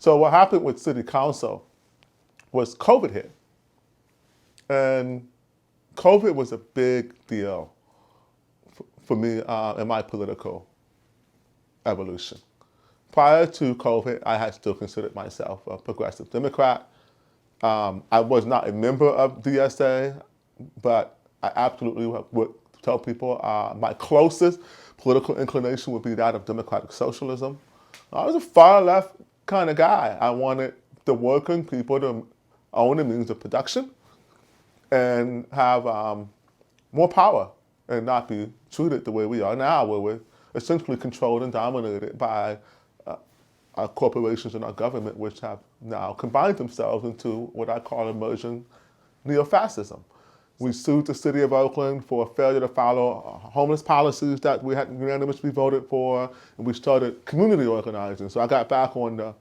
So what happened with city council was COVID hit. And COVID was a big deal for me in my political evolution. Prior to COVID, I had still considered myself a progressive Democrat. I was not a member of DSA, but I absolutely would tell people my closest political inclination would be that of democratic socialism. I was a far left kind of guy. I wanted the working people to own the means of production and have more power and not be treated the way we are now, where we're essentially controlled and dominated by our corporations and our government, which have now combined themselves into what I call emerging neo-fascism. We sued the city of Oakland for failure to follow homeless policies that we had unanimously voted for, and we started community organizing. So I got back on the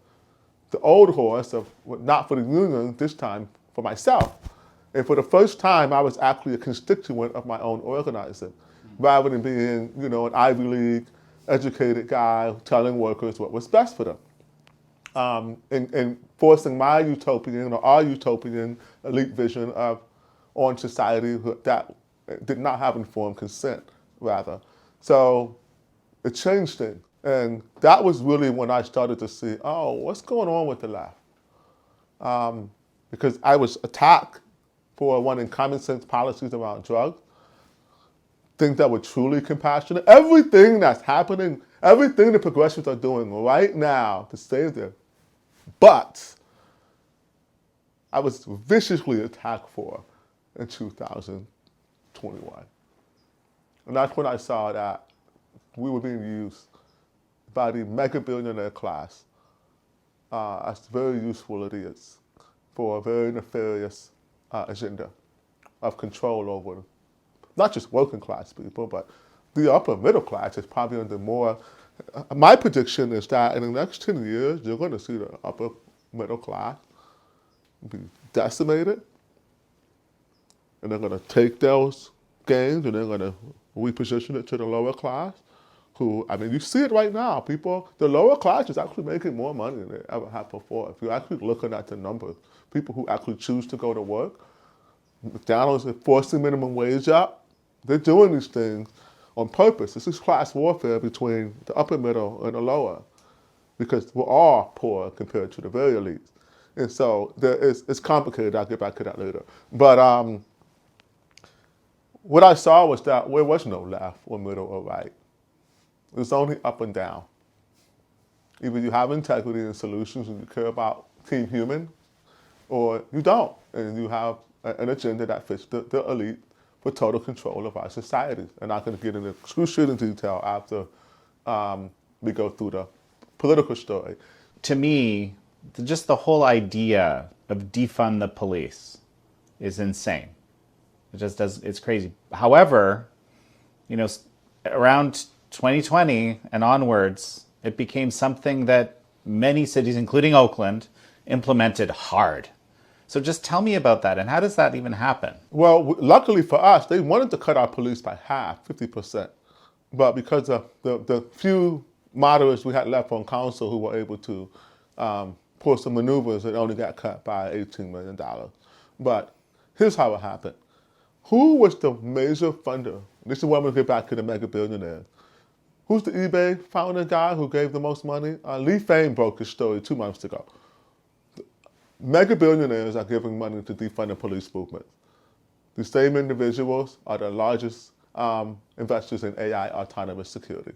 old horse of not for the union, this time for myself. And for the first time, I was actually a constituent of my own organizing, rather than being, an Ivy League educated guy telling workers what was best for them. And forcing my utopian or our utopian elite vision on society that did not have informed consent, rather. So it changed things. And that was really when I started to see, what's going on with the left? Because I was attacked for wanting common sense policies around drugs, things that were truly compassionate. Everything that's happening, everything the progressives are doing right now to save them. But I was viciously attacked for in 2021. And that's when I saw that we were being used by the mega billionaire class as very useful idiots for a very nefarious agenda of control over not just working class people, but the upper middle class is probably under more. My prediction is that in the next 10 years, you're going to see the upper middle class be decimated, and they're going to take those gains and they're going to reposition it to the lower class, who, you see it right now. The lower class is actually making more money than they ever have before. If you're actually looking at the numbers, people who actually choose to go to work, McDonald's is forcing minimum wage up. They're doing these things on purpose. This is class warfare between the upper middle and the lower, because we're all poor compared to the very elites. And so it's complicated. I'll get back to that later. But what I saw was that there was no left or middle or right. It was only up and down. Either you have integrity and solutions and you care about Team Human, or you don't, and you have an agenda that fits the elite for total control of our society. And I'm going to get into excruciating detail after we go through the political story. To me, just the whole idea of defund the police is insane. It's crazy. However, around 2020 and onwards, it became something that many cities, including Oakland, implemented hard. So just tell me about that, and how does that even happen? Well, luckily for us, they wanted to cut our police by half, 50%. But because of the few moderates we had left on council who were able to pull some maneuvers, it only got cut by $18 million. But here's how it happened. Who was the major funder? This is where I'm going to get back to the mega billionaires. Who's the eBay founder guy who gave the most money? Lee Fame broke his story 2 months ago. Mega billionaires are giving money to defund the police movement. The same individuals are the largest investors in AI autonomous security.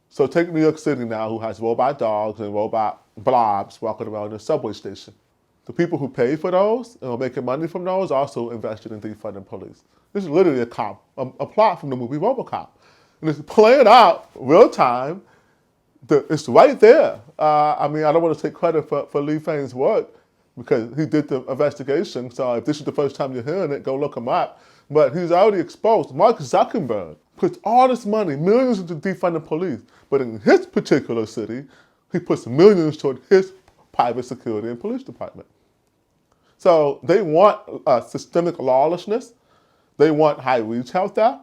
So take New York City now, who has robot dogs and robot blobs walking around the subway station. The people who pay for those and are making money from those also invested in defunding police. This is literally a plot from the movie RoboCop. And it's playing out real time. It's right there. I don't want to take credit for Lee Fame's work because he did the investigation. So if this is the first time you're hearing it, go look him up. But he's already exposed. Mark Zuckerberg puts all this money, millions into defunding police. But in his particular city, he puts millions toward his private security and police department. So they want systemic lawlessness. They want high retail theft.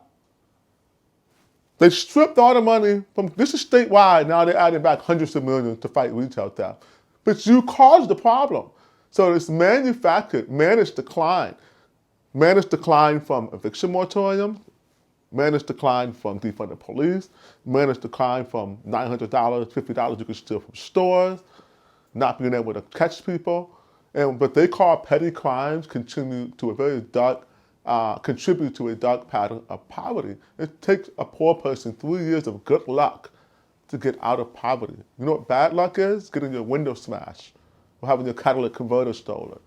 They stripped all the money from, this is statewide, now they're adding back hundreds of millions to fight retail theft. but you caused the problem. So it's manufactured, managed decline. Managed decline from eviction moratoriums, managed decline from defunded police, managed decline from $900, $50 you could steal from stores, not being able to catch people. But they call petty crimes contribute to a dark pattern of poverty. It takes a poor person 3 years of good luck to get out of poverty. You know what bad luck is? Getting your window smashed, or having your catalytic converter stolen,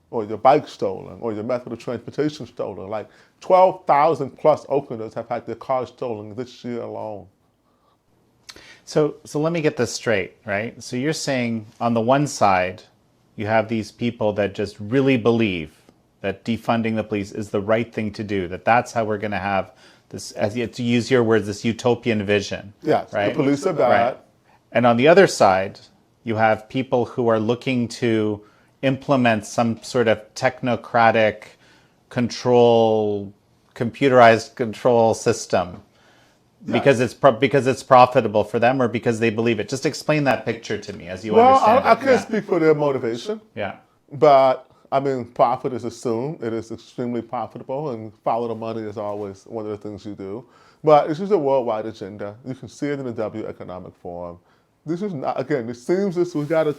or your bike stolen, or your method of transportation stolen. Like 12,000 plus Oaklanders have had their cars stolen this year alone. So let me get this straight, right? So you're saying on the one side, you have these people that just really believe that defunding the police is the right thing to do, that that's how we're going to have this, as you, to use your words, this utopian vision. Yes, right? The police are bad. Right. And on the other side, you have people who are looking to implement some sort of technocratic control, computerized control system. Because it's profitable for them, or because they believe it. Just explain that picture to me as you understand I it. can't speak for their motivation. Yeah. But I mean, profit is assumed. It is extremely profitable, and follow the money is always one of the things you do. But this is a worldwide agenda. You can see it in the W Economic Forum. This is not, again, it seems this we got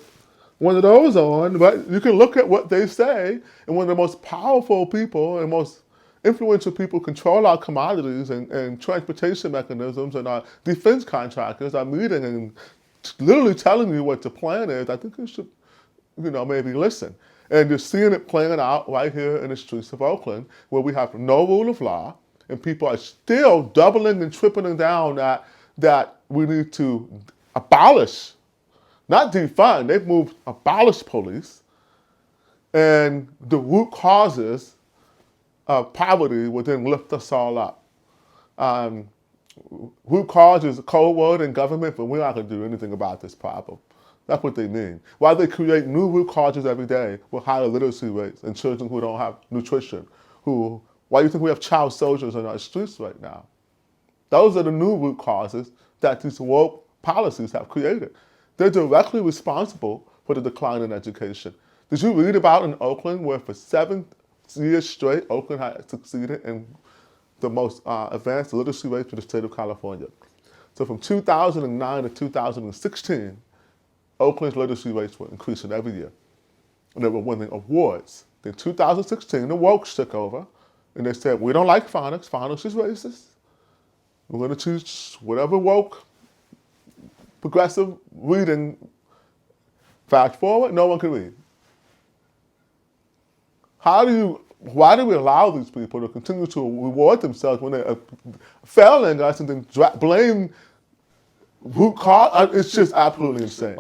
one of those on, but you can look at what they say, and one of the most powerful people and most influential people control our commodities and transportation mechanisms, and our defense contractors are meeting and literally telling you what the plan is. I think you should, maybe listen. And you're seeing it playing out right here in the streets of Oakland, where we have no rule of law, and people are still doubling and tripling down that we need to abolish, not defund. They've moved abolish police, and the root causes of poverty will then lift us all up. Root cause is a cold word in government, but we're not going to do anything about this problem. That's what they mean. Why they create new root causes every day with higher literacy rates and children who don't have nutrition. Why do you think we have child soldiers in our streets right now? Those are the new root causes that these woke policies have created. They're directly responsible for the decline in education. Did you read about in Oakland where for 7 years straight, Oakland had succeeded in the most advanced literacy rate for the state of California? So from 2009 to 2016, Oakland's literacy rates were increasing every year, and they were winning awards. In 2016, the Wokes took over, and they said, we don't like phonics. Phonics is racist. We're going to teach whatever woke, progressive reading. Fast forward, no one can read. Why do we allow these people to continue to reward themselves when they're failing us and then blame root cause? It's just absolutely insane.